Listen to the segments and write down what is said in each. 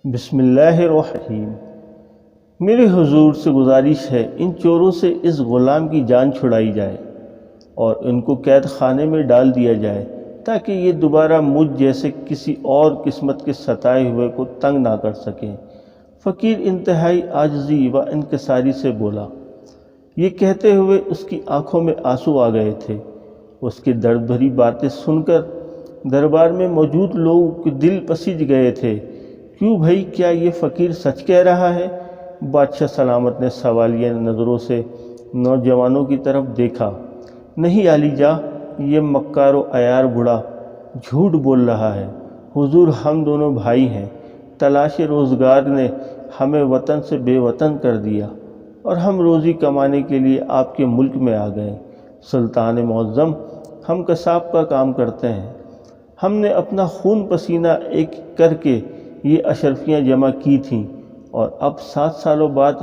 بسم اللہ الرحمن الرحیم۔ میرے حضور سے گزارش ہے ان چوروں سے اس غلام کی جان چھڑائی جائے اور ان کو قید خانے میں ڈال دیا جائے تاکہ یہ دوبارہ مجھ جیسے کسی اور قسمت کے ستائے ہوئے کو تنگ نہ کر سکیں۔ فقیر انتہائی عاجزی و انکساری سے بولا۔ یہ کہتے ہوئے اس کی آنکھوں میں آنسو آ گئے تھے۔ اس کی درد بھری باتیں سن کر دربار میں موجود لوگ کے دل پسیج گئے تھے۔ کیوں بھائی، کیا یہ فقیر سچ کہہ رہا ہے؟ بادشاہ سلامت نے سوالیہ نظروں سے نوجوانوں کی طرف دیکھا۔ نہیں علی جاں، یہ مکار و عیار بوڑھا جھوٹ بول رہا ہے۔ حضور، ہم دونوں بھائی ہیں۔ تلاش روزگار نے ہمیں وطن سے بے وطن کر دیا اور ہم روزی کمانے کے لیے آپ کے ملک میں آ گئے۔ سلطان معظم، ہم قصاب کا کام کرتے ہیں۔ ہم نے اپنا خون پسینہ ایک کر کے یہ اشرفیاں جمع کی تھیں اور اب 7 سالوں بعد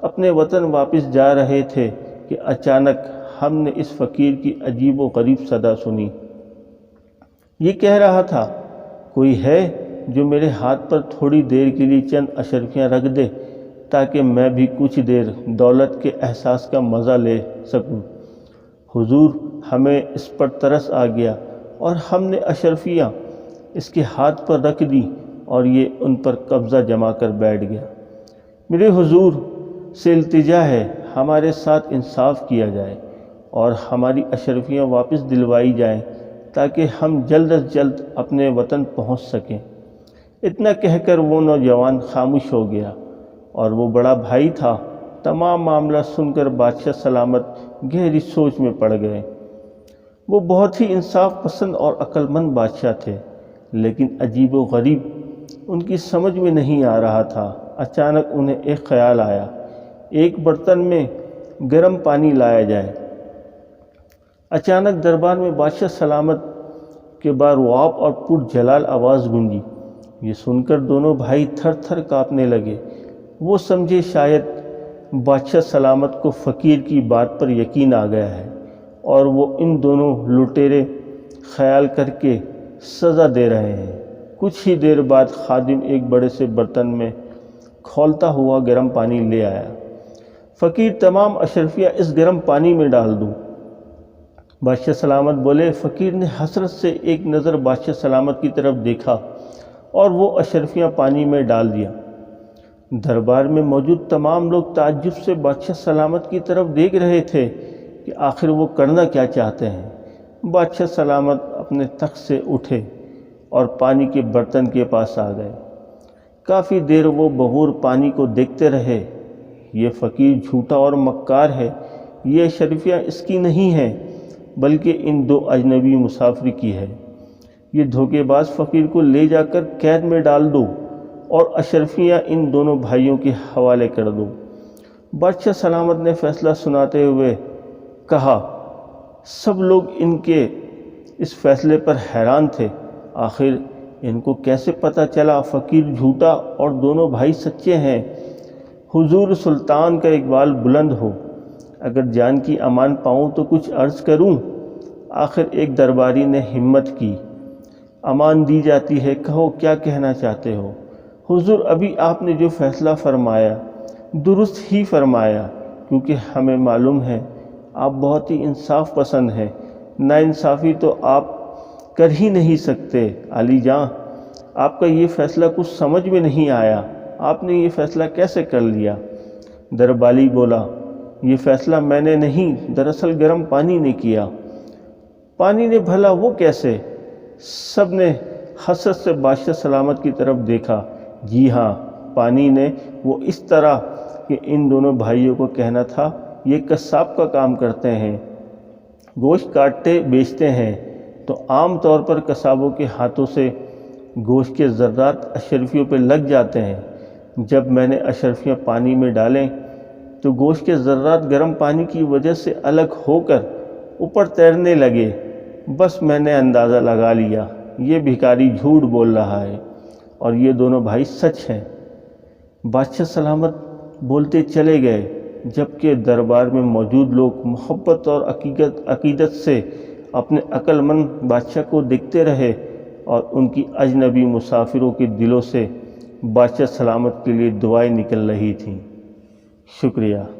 اپنے وطن واپس جا رہے تھے کہ اچانک ہم نے اس فقیر کی عجیب و غریب صدا سنی۔ یہ کہہ رہا تھا، کوئی ہے جو میرے ہاتھ پر تھوڑی دیر کے لیے چند اشرفیاں رکھ دے تاکہ میں بھی کچھ دیر دولت کے احساس کا مزہ لے سکوں۔ حضور، ہمیں اس پر ترس آ گیا اور ہم نے اشرفیاں اس کے ہاتھ پر رکھ دی اور یہ ان پر قبضہ جما کر بیٹھ گیا۔ میرے حضور سے التجا ہے، ہمارے ساتھ انصاف کیا جائے اور ہماری اشرفیاں واپس دلوائی جائیں تاکہ ہم جلد از جلد اپنے وطن پہنچ سکیں۔ اتنا کہہ کر وہ نوجوان خاموش ہو گیا اور وہ بڑا بھائی تھا۔ تمام معاملہ سن کر بادشاہ سلامت گہری سوچ میں پڑ گئے۔ وہ بہت ہی انصاف پسند اور عقل مند بادشاہ تھے، لیکن عجیب و غریب ان کی سمجھ میں نہیں آ رہا تھا۔ اچانک انہیں ایک خیال آیا، ایک برتن میں گرم پانی لایا جائے۔ اچانک دربار میں بادشاہ سلامت کے بارواب اور پرجلال آواز گونجی۔ یہ سن کر دونوں بھائی تھر تھر کانپنے لگے۔ وہ سمجھے شاید بادشاہ سلامت کو فقیر کی بات پر یقین آ گیا ہے اور وہ ان دونوں لٹیرے خیال کر کے سزا دے رہے ہیں۔ کچھ ہی دیر بعد خادم ایک بڑے سے برتن میں کھولتا ہوا گرم پانی لے آیا۔ فقیر، تمام اشرفیاں اس گرم پانی میں ڈال دوں؟ بادشاہ سلامت بولے۔ فقیر نے حسرت سے ایک نظر بادشاہ سلامت کی طرف دیکھا اور وہ اشرفیاں پانی میں ڈال دیا۔ دربار میں موجود تمام لوگ تعجب سے بادشاہ سلامت کی طرف دیکھ رہے تھے کہ آخر وہ کرنا کیا چاہتے ہیں۔ بادشاہ سلامت اپنے تخت سے اٹھے اور پانی کے برتن کے پاس آ گئے۔ کافی دیر وہ بغور پانی کو دیکھتے رہے۔ یہ فقیر جھوٹا اور مکار ہے۔ یہ اشرفیاں اس کی نہیں ہیں بلکہ ان 2 اجنبی مسافر کی ہے۔ یہ دھوکے باز فقیر کو لے جا کر قید میں ڈال دو اور اشرفیاں ان دونوں بھائیوں کے حوالے کر دو۔ بادشاہ سلامت نے فیصلہ سناتے ہوئے کہا۔ سب لوگ ان کے اس فیصلے پر حیران تھے۔ آخر ان کو کیسے پتہ چلا فقیر جھوٹا اور دونوں بھائی سچے ہیں؟ حضور، سلطان کا اقبال بلند ہو، اگر جان کی امان پاؤں تو کچھ عرض کروں۔ آخر ایک درباری نے ہمت کی۔ امان دی جاتی ہے، کہو کیا کہنا چاہتے ہو؟ حضور، ابھی آپ نے جو فیصلہ فرمایا درست ہی فرمایا، کیونکہ ہمیں معلوم ہے آپ بہت ہی انصاف پسند ہیں۔ ناانصافی تو آپ کر ہی نہیں سکتے۔ علی جاں، آپ کا یہ فیصلہ کچھ سمجھ میں نہیں آیا۔ آپ نے یہ فیصلہ کیسے کر لیا؟ درباری بولا، یہ فیصلہ میں نے نہیں، دراصل گرم پانی نے کیا۔ پانی نے؟ بھلا وہ کیسے؟ سب نے حسرت سے بادشاہ سلامت کی طرف دیکھا۔ جی ہاں، پانی نے۔ وہ اس طرح کہ ان دونوں بھائیوں کو کہنا تھا یہ قصاب کا کام کرتے ہیں، گوشت کاٹتے بیچتے ہیں، تو عام طور پر قصابوں کے ہاتھوں سے گوشت کے ذرات اشرفیوں پہ لگ جاتے ہیں۔ جب میں نے اشرفیاں پانی میں ڈالیں تو گوشت کے ذرات گرم پانی کی وجہ سے الگ ہو کر اوپر تیرنے لگے۔ بس میں نے اندازہ لگا لیا یہ بھکاری جھوٹ بول رہا ہے اور یہ دونوں بھائی سچ ہیں۔ بادشاہ سلامت بولتے چلے گئے جبکہ دربار میں موجود لوگ محبت اور عقیدت سے اپنے عقل مند بادشاہ کو دیکھتے رہے اور ان کی اجنبی مسافروں کے دلوں سے بادشاہ سلامت کے لیے دعائیں نکل رہی تھیں۔ شکریہ۔